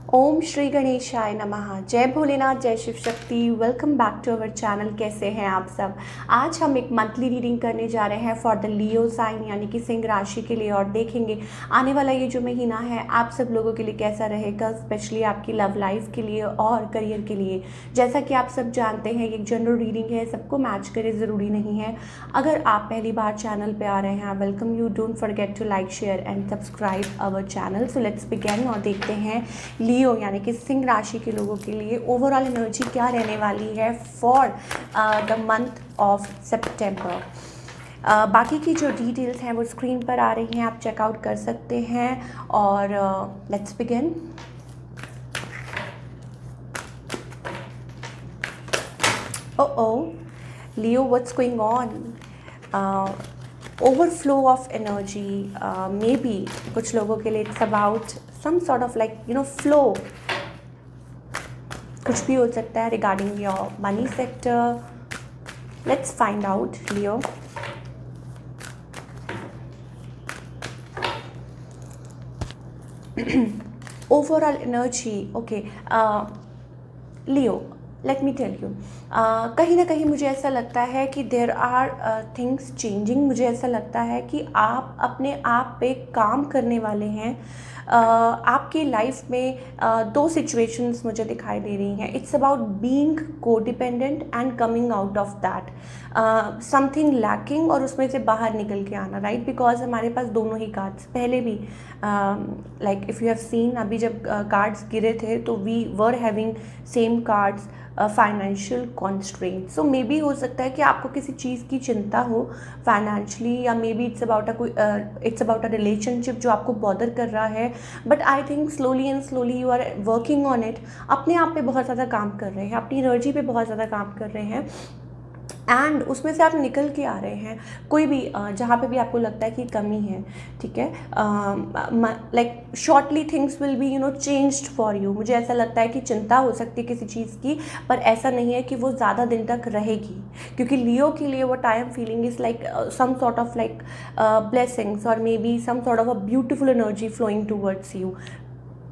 ओम श्री गणेशाय नमः। जय भोलेनाथ, जय Shiv Shakti. Welcome back to our channel. कैसे हैं आप सब। आज हम एक मंथली रीडिंग करने जा रहे हैं फॉर द लियो साइन यानी कि सिंह राशि के लिए, और देखेंगे आने वाला ये जो महीना है आप सब लोगों के लिए कैसा रहेगा, स्पेशली आपकी लव लाइफ के लिए और करियर के लिए। जैसा कि आप सब जानते हैं ये एक जनरल रीडिंग है, सबको मैच करे ज़रूरी नहीं है। अगर आप पहली बार चैनल पे आ रहे हैं, welcome you. Don't forget to like, share and subscribe our channel. So let's begin और देखते हैं लियो यानी कि सिंह राशि के लोगों के लिए ओवरऑल एनर्जी क्या रहने वाली है फॉर द मंथ ऑफ सितंबर। बाकी की जो डिटेल्स हैं वो स्क्रीन पर आ रही हैं, आप चेकआउट कर सकते हैं। और let's begin. Oh Leo, what's going on? Overflow of energy, maybe कुछ लोगों के लिए it's about some sort of like flow. कुछ भी हो सकता है regarding your money sector. Let's find out Leo. Overall energy, okay Leo, let me tell you, कहीं ना कहीं मुझे ऐसा लगता है कि देर आर थिंग्स चेंजिंग। मुझे ऐसा लगता है कि आप अपने आप पे काम करने वाले हैं। आपकी लाइफ में दो सिचुएशंस मुझे दिखाई दे रही हैं। It's about being codependent and coming out of that something lacking, और उसमें से बाहर निकल के आना, राइट। बिकॉज हमारे पास दोनों ही कार्ड्स पहले भी like if you have seen, अभी जब कार्ड्स गिरे थे तो we were having same cards, financial constraint. So maybe हो सकता है कि आपको किसी चीज़ की चिंता हो फाइनेंशियली, या may be it's about a relationship जो आपको बॉदर कर रहा है। But I think slowly and slowly you are working on it. अपने आप पे बहुत ज़्यादा काम कर रहे हैं, अपनी एनर्जी पे बहुत ज़्यादा काम कर रहे हैं, एंड उसमें से आप निकल के आ रहे हैं। कोई भी जहाँ पे भी आपको लगता है कि कमी है, ठीक है, like shortly things will be changed for you. मुझे ऐसा लगता है कि चिंता हो सकती है किसी चीज़ की, पर ऐसा नहीं है कि वो ज़्यादा दिन तक रहेगी, क्योंकि लियो के लिए वो time feeling is like some sort of like blessings, और मे be some sort of a beautiful energy flowing towards you.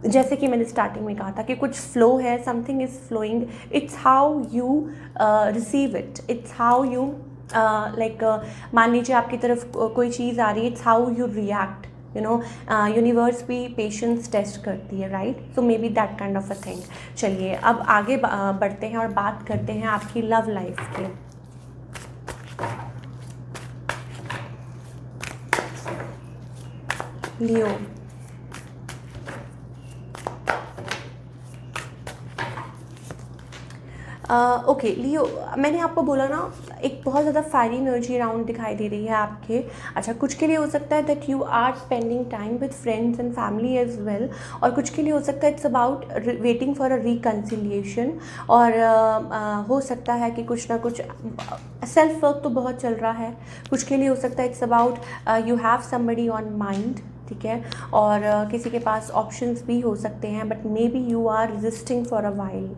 जैसे कि मैंने स्टार्टिंग में कहा था कि कुछ फ्लो है, something is flowing. It's how you receive it, it's how you like, मान लीजिए आपकी तरफ कोई चीज़ आ रही है, it's how you react. Universe भी पेशेंस टेस्ट करती है, right. So maybe that kind of a thing. चलिए अब आगे बढ़ते हैं और बात करते हैं आपकी लव लाइफ की। लियो, ओके लियो, मैंने आपको बोला ना एक बहुत ज़्यादा फायरी एनर्जी राउंड दिखाई दे रही है आपके। अच्छा, कुछ के लिए हो सकता है that you are spending time with friends and family as well, और कुछ के लिए हो सकता है it's about waiting for a reconciliation. और हो सकता है कि कुछ ना कुछ सेल्फ वर्क तो बहुत चल रहा है। कुछ के लिए हो सकता है it's about you have somebody on mind, ठीक है। और किसी के पास ऑप्शंस भी हो सकते हैं, but maybe you are resisting for a while,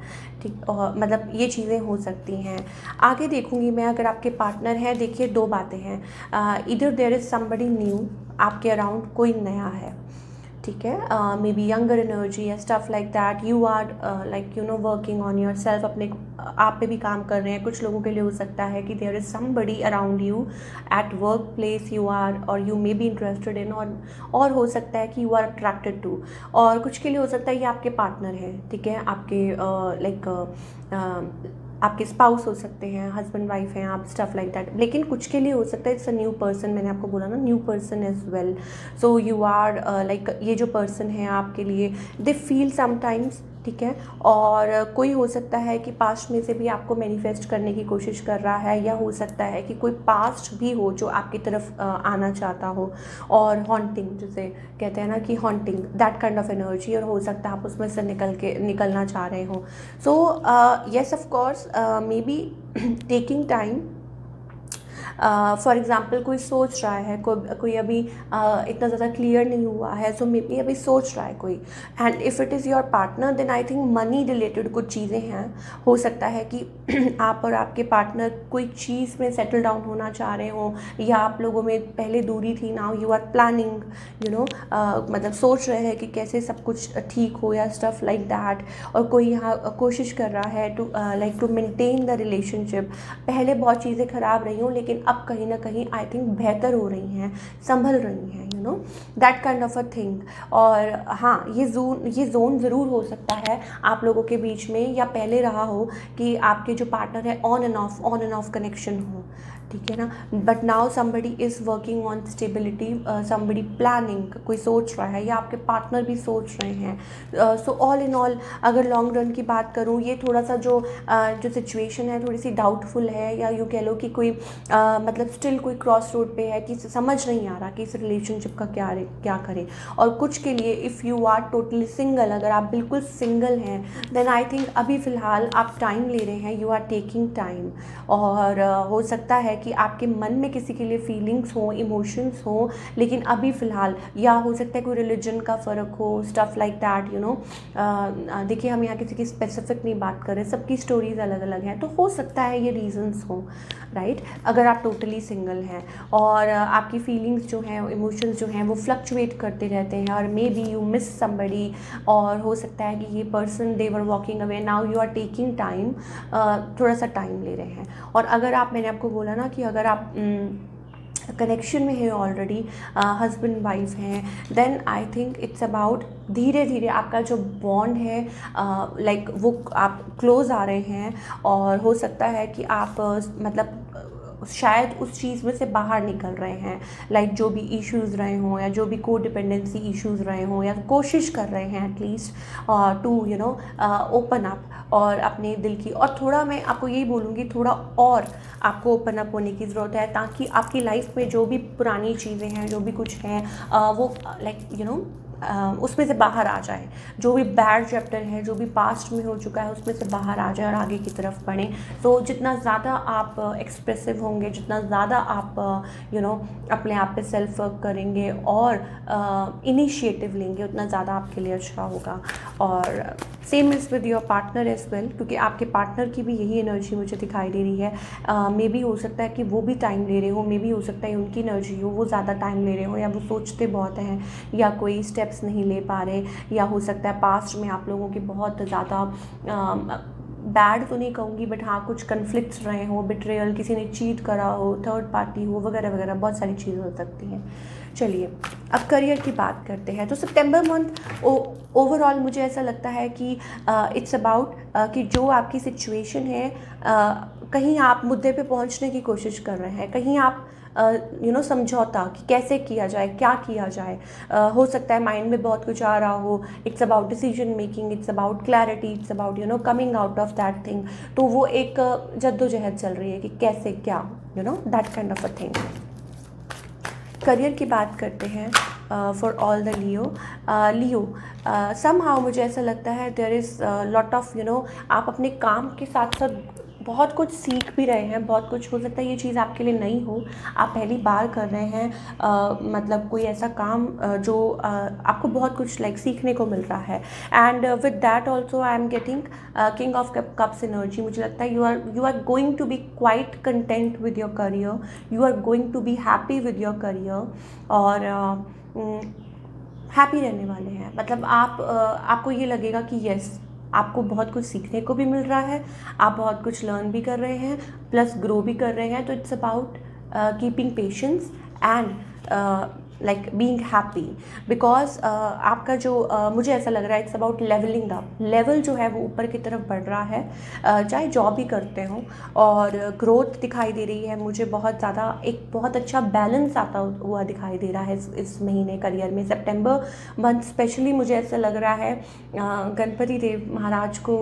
ठीक। और मतलब ये चीज़ें हो सकती हैं। आगे देखूंगी मैं, अगर आपके पार्टनर हैं, देखिए दो बातें हैं। इधर देयर इज़ समबडी न्यू, आपके अराउंड कोई नया है, ठीक है। मे बी यंगर एनर्जी या stuff like that. You are like working on yourself, अपने आप पे भी काम कर रहे हैं। कुछ लोगों के लिए हो सकता है कि there is somebody around you at work place you are, और you may be interested in, और हो सकता है कि यू आर अट्रैक्टेड टू। और कुछ के लिए हो सकता है ये आपके पार्टनर हैं, ठीक है, आपके आपके स्पाउस हो सकते हैं, हस्बैंड वाइफ हैं आप, स्टफ लाइक दैट। लेकिन कुछ के लिए हो सकता है इट्स अ न्यू पर्सन, मैंने आपको बोला ना, new person as well. So you are like, ये जो पर्सन है आपके लिए दे फील समटाइम्स, ठीक है। और कोई हो सकता है कि पास्ट में से भी आपको मैनिफेस्ट करने की कोशिश कर रहा है, या हो सकता है कि कोई पास्ट भी हो जो आपकी तरफ आना चाहता हो। और हॉन्टिंग, जिसे कहते हैं ना कि haunting, that kind of energy, और हो सकता है आप उसमें से निकलना चाह रहे हो। So yes of course, may be taking time, for example कोई सोच रहा है, कोई अभी इतना ज़्यादा क्लियर नहीं हुआ है, सो मे बी अभी सोच रहा है कोई, and if it is your partner then I think money related कुछ चीज़ें हैं। हो सकता है कि आप और आपके पार्टनर कोई चीज़ में सेटल डाउन होना चाह रहे हो, या आप लोगों में पहले दूरी थी, नाउ यू आर प्लानिंग, मतलब सोच रहे हैं कि कैसे सब कुछ ठीक हो या स्टफ लाइक दैट। और कोई यहाँ कोशिश कर रहा है टू मेंटेन द रिलेशनशिप। पहले बहुत चीज़ें ख़राब रही हों, लेकिन अब कहीं ना कहीं आई थिंक बेहतर हो रही हैं, संभल रही हैं, that kind of a thing. और हाँ, ये जोन ज़रूर हो सकता है आप लोगों के बीच में, या पहले रहा हो कि आपके जो पार्टनर है ऑन एंड ऑफ कनेक्शन हो, ठीक है ना। But now somebody is working on stability, somebody planning, कोई सोच रहा है या आपके पार्टनर भी सोच रहे हैं। सो ऑल इन ऑल अगर लॉन्ग रन की बात करूँ, ये थोड़ा सा जो सिचुएशन है थोड़ी सी डाउटफुल है, या यूँ कह लो कि कोई मतलब स्टिल कोई क्रॉस रोड पे है कि समझ नहीं आ रहा कि इस रिलेशनशिप का क्या करें। और कुछ के लिए if you are totally single, अगर आप बिल्कुल सिंगल हैं, देन आई थिंक अभी फ़िलहाल आप टाइम ले रहे हैं, यू आर टेकिंग टाइम। और हो सकता है कि आपके मन में किसी के लिए फीलिंग्स हो, इमोशंस हो, लेकिन अभी फ़िलहाल, या हो सकता है कोई रिलीजन का फ़र्क हो, स्टफ़ लाइक दैट, देखिए हम यहाँ किसी की स्पेसिफिक नहीं बात कर रहे, सबकी स्टोरीज़ अलग अलग हैं, तो हो सकता है ये रीज़न्स हो, राइट। अगर आप टोटली सिंगल हैं और आपकी फीलिंग्स जो हैं, इमोशंस जो हैं, वो फ्लक्चुएट करते रहते हैं, और may be you miss somebody, और हो सकता है कि ये person they were walking away, now you are taking time, थोड़ा सा टाइम ले रहे हैं। और अगर आप, मैंने आपको बोला ना कि अगर आप कनेक्शन में है ऑलरेडी, हस्बैंड वाइफ हैं, then I think it's about धीरे धीरे आपका जो बॉन्ड है, लाइक वो आप क्लोज आ रहे हैं, और हो सकता है कि आप मतलब शायद उस चीज़ में से बाहर निकल रहे हैं, लाइक जो भी इश्यूज़ रहे हों, या जो भी को डिपेंडेंसी इश्यूज़ रहे हों, या कोशिश कर रहे हैं एटलीस्ट टू ओपन अप और अपने दिल की। और थोड़ा मैं आपको यही बोलूँगी, थोड़ा और आपको ओपन अप होने की ज़रूरत है, ताकि आपकी लाइफ में जो भी पुरानी चीज़ें हैं, जो भी कुछ हैं, वो लाइक उसमें से बाहर आ जाए। जो भी बैड चैप्टर है, जो भी पास्ट में हो चुका है, उसमें से बाहर आ जाए और आगे की तरफ बढ़ें। तो जितना ज़्यादा आप एक्सप्रेसिव होंगे, जितना ज़्यादा आप अपने आप पे सेल्फ वर्क करेंगे और इनिशिएटिव लेंगे, उतना ज़्यादा आपके लिए अच्छा होगा। और same is with your partner as well, क्योंकि आपके पार्टनर की भी यही एनर्जी मुझे दिखाई दे रही है। मे बी हो सकता है कि वो भी टाइम ले रहे हो, मे बी हो सकता है उनकी एनर्जी हो, वो ज़्यादा टाइम ले रहे हो, या वो सोचते बहुत हैं, या कोई स्टेप्स नहीं ले पा रहे, या हो सकता है पास्ट में आप लोगों की बहुत ज़्यादा बैड तो नहीं कहूँगी, बट हाँ कुछ कन्फ्लिक्ट्स रहे हो, बिट्रेयल, किसी ने चीट करा हो, थर्ड पार्टी हो, वगैरह वगैरह, बहुत सारी चीज़ें हो सकती हैं। चलिए अब करियर की बात करते हैं। तो सितंबर मंथ ओवरऑल मुझे ऐसा लगता है कि इट्स अबाउट कि जो आपकी सिचुएशन है, कहीं आप मुद्दे पे पहुंचने की कोशिश कर रहे हैं, कहीं आप समझौता कि कैसे किया जाए, क्या किया जाए। हो सकता है माइंड में बहुत कुछ आ रहा हो, it's about decision making, it's about clarity, it's about coming out of that thing. तो वो एक जद्दोजहद चल रही है कि कैसे क्या, that kind of a thing. Career की बात करते हैं for all the Leo. Somehow मुझे ऐसा लगता है देयर इज़ लॉट ऑफ आप अपने काम के साथ साथ बहुत कुछ सीख भी रहे हैं, बहुत कुछ, हो सकता है ये चीज़ आपके लिए नई हो, आप पहली बार कर रहे हैं, मतलब कोई ऐसा काम जो आपको बहुत कुछ लाइक सीखने को मिल रहा है। And with that also I am getting king of cups energy. मुझे लगता है you are going to be quite content with your career, you are going to be happy with your career, और happy रहने वाले हैं। मतलब आपको ये लगेगा कि यस, आपको बहुत कुछ सीखने को भी मिल रहा है, आप बहुत कुछ लर्न भी कर रहे हैं, प्लस ग्रो भी कर रहे हैं। तो it's about keeping patience and like being happy, because आपका जो मुझे ऐसा लग रहा है it's about levelling up. Level जो है वो ऊपर की तरफ बढ़ रहा है, चाहे जॉब ही करते हों, और ग्रोथ दिखाई दे रही है मुझे बहुत ज़्यादा। एक बहुत अच्छा बैलेंस आता हुआ दिखाई दे रहा है इस महीने करियर में। सितंबर मंथ स्पेशली मुझे ऐसा लग रहा है गणपति देव महाराज को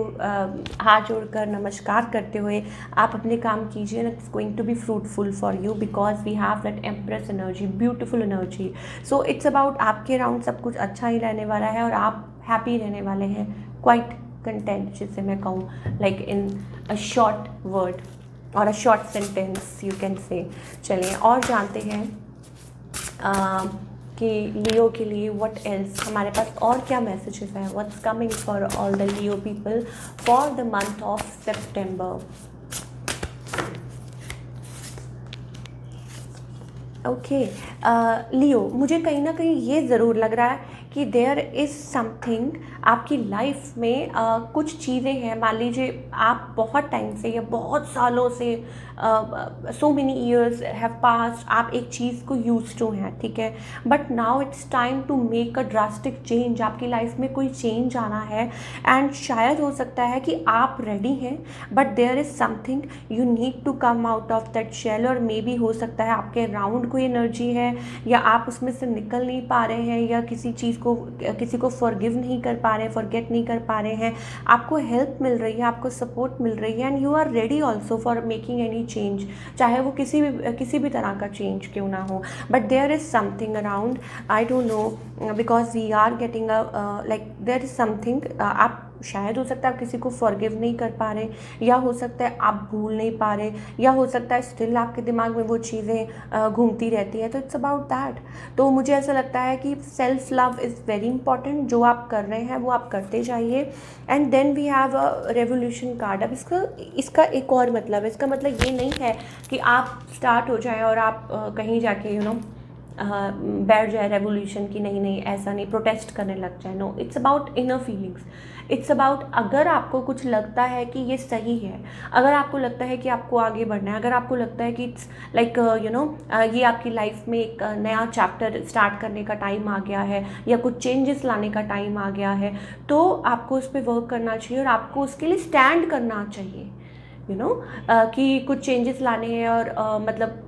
हाथ जोड़कर नमस्कार करते हुए आप अपने काम कीजिए, and it's going to be fruitful for you, because we have that empress energy, beautiful energy. So it's about आपके अराउंड सब कुछ अच्छा ही रहने वाला है, और आप हैप्पी रहने वाले हैं, क्वाइट कंटेंट, जिससे मैं कहूँ like in a short word. और a short sentence you can say. चलिए और जानते हैं कि लियो के लिए व्हाट एल्स हमारे पास और क्या मैसेजेस हैं, what's coming for all the Leo people for the month of September. Okay Leo, मुझे कहीं ना कहीं ये ज़रूर लग रहा है कि देयर इज़ समथिंग आपकी लाइफ में कुछ चीज़ें हैं। मान लीजिए आप बहुत टाइम से या बहुत सालों से so many years have passed आप एक चीज़ को यूज टू हैं, ठीक है, but now it's time to make a drastic change. आपकी लाइफ में कोई चेंज आना है एंड शायद हो सकता है कि आप रेडी हैं, but there is something you need to come out of that shell. और मे बी हो सकता है आपके अराउंड कोई एनर्जी है या आप उसमें से निकल नहीं पा रहे हैं या किसी को फॉरगिव नहीं कर पा रहे हैं, फॉरगेट नहीं कर पा रहे हैं। आपको हेल्प मिल रही है, आपको सपोर्ट मिल रही है and you are ready also for making any change, चाहे वो किसी भी तरह का चेंज क्यों ना हो। But there is something around, I don't know, because we are getting like there is something. आप शायद हो सकता है आप किसी को फॉरगिव नहीं कर पा रहे, या हो सकता है आप भूल नहीं पा रहे, या हो सकता है स्टिल आपके दिमाग में वो चीज़ें घूमती रहती है। तो इट्स अबाउट दैट। तो मुझे ऐसा लगता है कि self love is very important. जो आप कर रहे हैं वो आप करते जाइए। And then we have a revolution card. अब इसका एक और मतलब है, इसका मतलब ये नहीं है कि आप स्टार्ट हो जाएं और आप कहीं जाके बैठ जाए रेवोल्यूशन की, नहीं नहीं ऐसा नहीं, प्रोटेस्ट करने लग जाए। No, it's about inner feelings. It's about अगर आपको कुछ लगता है कि ये सही है, अगर आपको लगता है कि आपको आगे बढ़ना है, अगर आपको लगता है कि इट्स लाइक ये आपकी लाइफ में एक नया चैप्टर स्टार्ट करने का टाइम आ गया है या कुछ चेंजेस लाने का टाइम आ गया है, तो आपको उस पर वर्क करना चाहिए और आपको उसके लिए स्टैंड करना चाहिए। कि कुछ चेंजेस लाने हैं और मतलब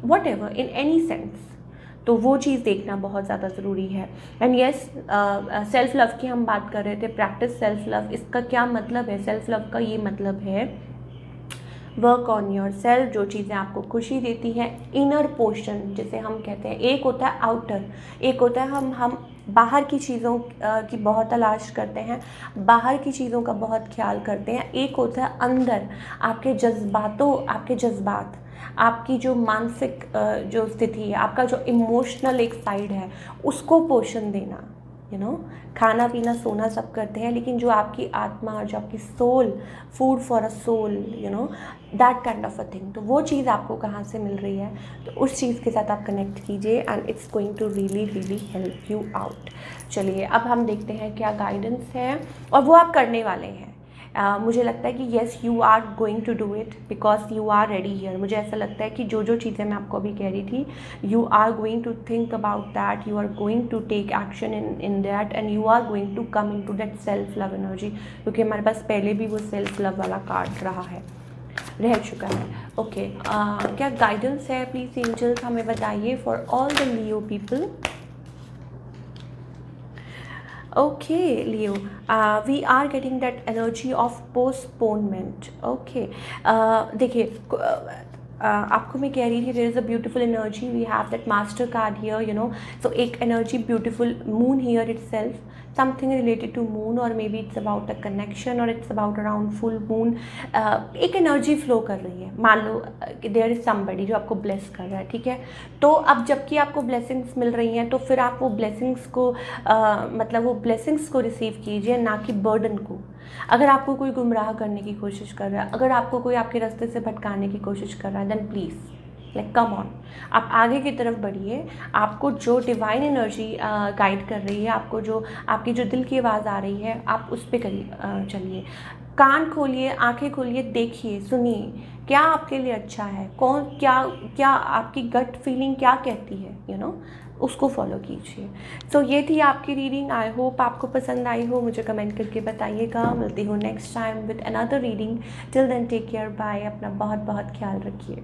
what ever in any sense, तो वो चीज़ देखना बहुत ज़्यादा ज़रूरी है। एंड येस, सेल्फ लव की हम बात कर रहे थे, प्रैक्टिस सेल्फ लव। इसका क्या मतलब है? सेल्फ लव का ये मतलब है वर्क ऑन योर सेल्फ। जो चीज़ें आपको खुशी देती हैं, इनर पोर्शन जिसे हम कहते हैं। एक होता है आउटर, एक होता है हम बाहर की चीज़ों की बहुत तलाश करते हैं, बाहर की चीज़ों का बहुत ख्याल करते हैं। एक होता है अंदर, आपके जज्बात, आपकी जो मानसिक जो स्थिति है, आपका जो इमोशनल एक साइड है, उसको पोषण देना। खाना पीना सोना सब करते हैं, लेकिन जो आपकी आत्मा, जो आपकी soul, food for a soul, that kind of a thing, तो वो चीज़ आपको कहाँ से मिल रही है, तो उस चीज़ के साथ आप कनेक्ट कीजिए and it's going to really really help you out. चलिए अब हम देखते हैं क्या गाइडेंस है और वो आप करने वाले हैं। मुझे लगता है कि yes you are going to do it because you are ready here. मुझे ऐसा लगता है कि जो चीज़ें मैं आपको अभी कह रही थी, you are going to think about that, you are going to take action in that and you are going to come into that self love energy, क्योंकि हमारे पास पहले भी वो सेल्फ लव वाला कार्ड रह चुका है। ओके, क्या गाइडेंस है प्लीज़ एंजल्स हमें बताइए for all the Leo people. Okay, Leo, we are getting that energy of postponement. Okay, देखिए, आपको मैं कह रही थी there is a beautiful energy, we have that master card here, so एक energy beautiful moon here itself, something related to moon और may be it's about a connection और it's about around full moon. एक energy flow कर रही है। मान लो कि there is somebody जो आपको ब्लेस कर रहा है, ठीक है। तो अब जबकि आपको ब्लेसिंग्स मिल रही हैं, तो फिर आप वो ब्लेसिंग्स को मतलब वो ब्लेसिंग्स को रिसीव कीजिए, ना कि बर्डन को। अगर आपको कोई गुमराह करने की कोशिश कर रहा है, अगर आपको कोई आपके रास्ते से भटकाने की कोशिश कर रहा है, then please like come on, आप आगे की तरफ बढ़िए। आपको जो डिवाइन एनर्जी गाइड कर रही है, आपको जो आपकी जो दिल की आवाज़ आ रही है, आप उस पर चलिए। कान खोलिए, आंखें खोलिए, देखिए, सुनिए क्या आपके लिए अच्छा है, क्या आपकी गट फीलिंग क्या कहती है, उसको फॉलो कीजिए। सो ये थी आपकी रीडिंग। आई होप आपको पसंद आई हो। मुझे कमेंट करके बताइएगा। मिलती हूँ next time with another reading. Till then take care, bye. अपना बहुत बहुत ख्याल रखिए।